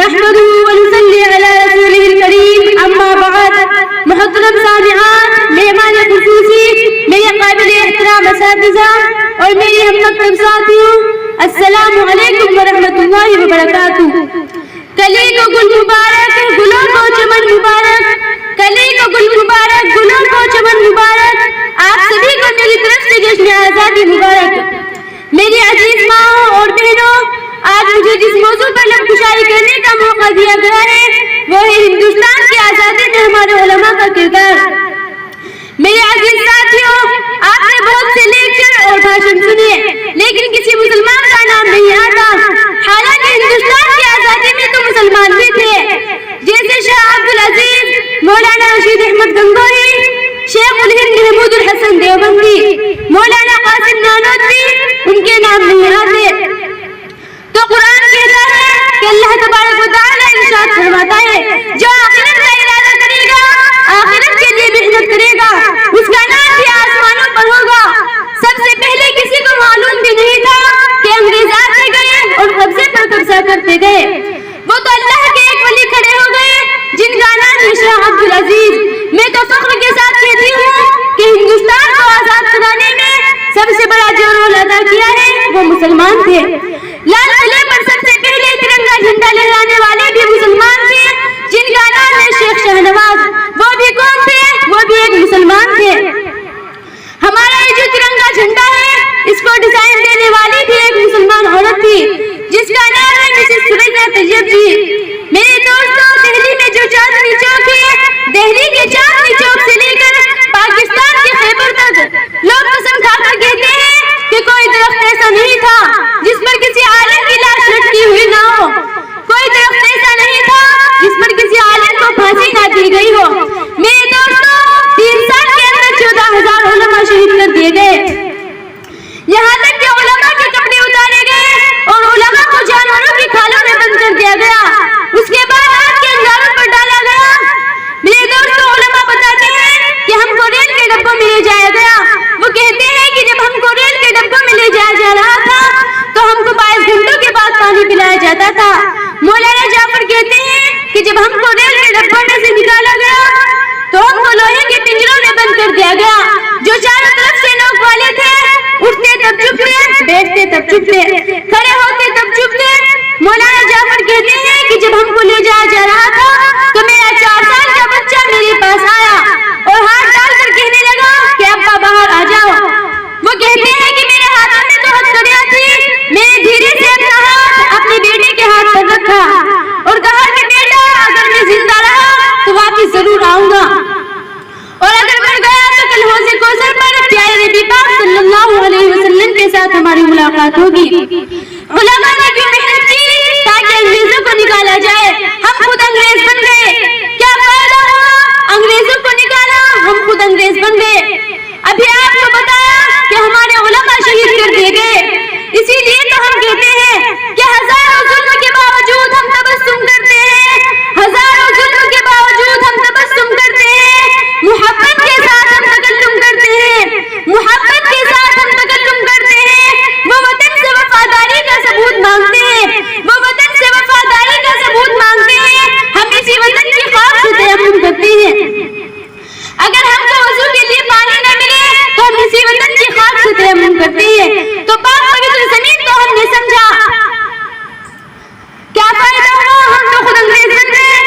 نحمده ونصلي على رسوله الكريم اما بعد. محترم سامعان، مہمان خصوصی، میرے قابل احترام اساتذہ اور میرے ہم مکتب ساتھیوں، السلام علیکم ورحمۃ اللہ وبرکاتہ. کلی کو گل مبارک، گلوں کو چمن مبارک، کلی کو گل مبارک، گلوں کو چمن مبارک. آپ سبھی کو میری طرف سے جشن آزادی مبارک. میری عزیز ماؤں اور بہنوں، آج مجھے جس موضوع پر لب کشائی کرنے کا موقع دیا گیا ہے وہ ہے ہندوستان کی آزادی میں ہمارے علماء کا کردار. میرے عزیز ساتھیوں، آپ نے بہت سے لیکچر اور بھاشن سنے لیکن کسی مسلمان کا نام نہیں آتا. حالانکہ ہندوستان کی آزادی میں تو مسلمان بھی تھے، جیسے شاہ عبدالعزیز، مولانا رشید احمد گنگوہی، شیخ الہند محمود الحسن دیوبندی، مولانا قاسم نانوتوی، ان کے نام نہیں آتے. تو قرآن کہتا ہے کہ اللہ تبارک و تعالیٰ ارشاد فرماتا ہے، جو آخرت کا ارادہ کرے گا، آخرت کے لیے محنت کرے گا، اس کا نام بھی آسمانوں پر ہوگا. سب سے پہلے کسی کو معلوم بھی نہیں تھا کہ انگریز آتے گئے اور قبضے پر قبضہ کرتے گئے. وہ تو اللہ کے ایک ولی کھڑے ہو گئے جن کا نام ہے شاہ عبدالعزیز. میں تو فخر کے ساتھ کہتی ہوں کہ ہندوستان کو آزاد کرانے میں سب سے بڑا جو رول ادا کیا ہے وہ مسلمان تھے. لال قلعے پر سب سے پہلے ترنگا جھنڈا لہرانے والے بھی مسلمان تھے جن کا نام ہے شیخ شہنواز. وہ بھی کون تھے؟ وہ بھی ایک مسلمان تھے. ہمارا یہ جو ترنگا جھنڈا ہے اس کو ڈیزائن دینے والی بھی ایک مسلمان عورت تھی جس کا نام ہے مسز سرینا طیب جی. میرے دوستوں، دہلی میں جو چاندنی چوک ہے، دہلی کے چاندنی چوک سے لے کر پاکستان کے خیبر تک لوگ قسم کھا کر کہتے ہیں کہ کوئی درخت ایسا نہیں تھا جس پر کسی عالم کی لاش لٹکی ہوئی نہ ہو، کوئی درخت ایسا نہیں تھا جس پر کسی عالم کو پھانسی نہ دی گئی ہو. میرے دوستوں، 3 سال کے اندر 14,000 علماء شہید کر دیے گئے، یہاں تک کہ علماء کے کپڑے اتارے گئے اور علماء کو جانوروں کی کھالوں میں بند کر دیا گیا. اس کے بعد آگ کے انگاروں پر ڈالا گیا. میرے دوستوں، علماء بتاتے ہیں کہ ہم کو ریل کے ڈبوں میں لے جایا گیا. وہ کہتے ہیں کہ جب ہم کو ریل کے ڈبوں میں لے جایا جا رہا تھا تو ہم کو 22 گھنٹوں کے بعد پانی پلایا جاتا تھا. مولانا جعفر کہتے ہیں کہ جب ہم کو ریل کے ڈبوں میں سے نکالا گیا تو ہم کو لوہے کے پنجروں میں بند کر دیا گیا. جو چاروں طرف سے نوک والے تھے، اٹھتے تب چپ تھے، بیٹھتے تب چپ تھے، کھڑے ہوتے تب چپ تھے. مولانا جعفر کہتے ہیں کہ جب ہم کو لے جایا جا رہا تھا تو میرا 4 سال کا بچہ میرے پاس آیا اور ہاتھ ڈال کر کہنے لگا کہ ابا باہر آ جاؤ. وہ کہتے ہیں کہ میرے ہاتھوں میں تو ہتھکڑیاں تھی، میں نے دھیرے سے اپنا ہاتھ اپنے بیٹے کے ہاتھ پر رکھا اور کہا کہ بیٹا، اگر میں زندہ رہا تو واپس ضرور آؤں گا، اور اگر مر گیا تو کل حوض کوثر پر پیارے نبی پاک صلی اللہ علیہ وسلم کے ساتھ ہماری ملاقات ہوگی. علماء نے کیوں محنت کی؟ تاکہ انگریزوں کو نکالا جائے. ہم خود انگریز بن گئے. کیا فائدہ ہوا؟ انگریزوں کو نکالا، ہم خود انگریز بن گئے. ابھی آپ کو بتایا کہ ہمارے علماء شہید کر دیے گئے. اسی لیے تو ہم کہتے ہیں کہ ہزاروں ظلم کے باوجود ہم تبسم کرتے ہیں، ہزاروں ظلم کے باوجود ہم تبسم کرتے ہیں. محبت کے ساتھ ہم تکلم کرتے ہیں، محبت کے ساتھ ہم تکلم کرتے ہیں. وہ وطن سے وفاداری کا ثبوت مانگتے ہیں، وہ وطن سے وفاداری کا ثبوت مانگتے ہیں. ہم اسی وطن کی خاک سے تیمم کرتے ہیں. اگر ہم کو وضو کے لیے پانی نہ ملے تو ہم اسی وطن کی خاک سے تیمم کرتے ہیں. تو پاک پوتر زمین کو ہم نے سمجھا. کیا فائدہ ہوا؟ ہم تو خود انگریز بن گئے.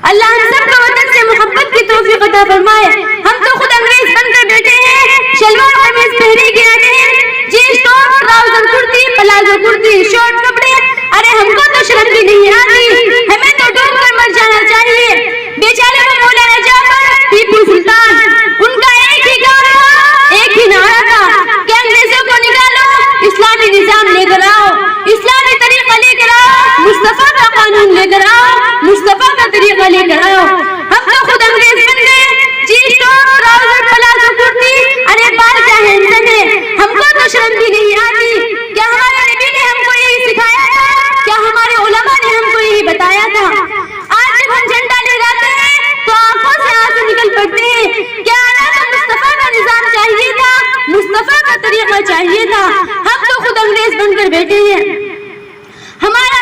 اللہ ہم سب کو وطن سے محبت کی توفیق عطا فرمائے. ہم تو خود انگریز بن کر بیٹھے ہیں، شلوار قمیض پہنے کے آتے ہیں، جینس ٹاپ، ٹراؤزر کرتی، پلازو کرتی، شارٹ کپڑے. ارے ہم کو تو شرم بھی نہیں آتی، ہمیں تو ڈوب کر مر جانا چاہیے. بیچارے وہ مولانا جعفر، ٹیپو سلطان، ان کا ایک ہی کام تھا، ایک ہی نعرہ تھا کہ انگریزوں کو نکالو، اسلامی نظام لے کر آؤ، اسلامی طریقہ لے کر آؤ، مصطفیٰ کا قانون لے کر آؤ، مصطفیٰ کا طریقہ لے کر آؤ. ہم تو خود انگریز بن گئے. جینس ٹاپ، ٹراؤزر، پلازو کرتی. ارے بال کیا ہے، ہم کو تو شرم بھی نہیں آتی. کیا ہمارے نبی نے ہم کو یہی سکھایا تھا؟ کیا ہمارے علماء نے ہم کو یہی بتایا تھا؟ آج جب ہم جھنڈا لہراتے ہیں تو آنکھوں سے آنسو نکل پڑتے ہیں. کیا ہمیں مصطفیٰ کا نظام چاہیے تھا، مصطفیٰ کا طریقہ چاہیے تھا؟ ہم تو خود انگریز بن کر بیٹھے ہیں. ہمارا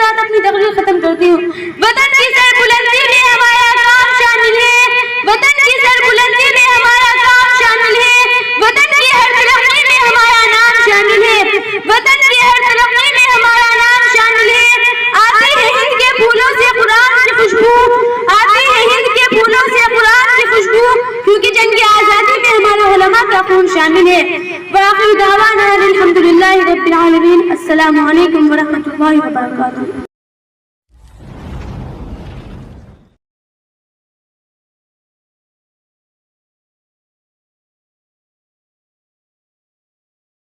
ساتھ اپنی تقریر ختم کرتی ہوں. وطن کی سربلندی میں ہمارا کام شامل ہے, وطن کی سربلندی میں ہمارا کام شامل ہے, وطن کی ہر ترقی میں ہمارا نام شامل ہے, وطن کی ہر ترقی میں ہمارا نام شامل ہے. آتی ہے ہند کے پھولوں سے قرآن کی خوشبو, آتی ہے ہند کے پھولوں سے قرآن کی خوشبو, کیونکہ جنگ آزادی میں ہمارے علماء کا خون شامل ہے. وآخر دعوانا الحمدللہ رب العالمین. السلام علیکم ورحمۃ اللہ وبرکاتہ.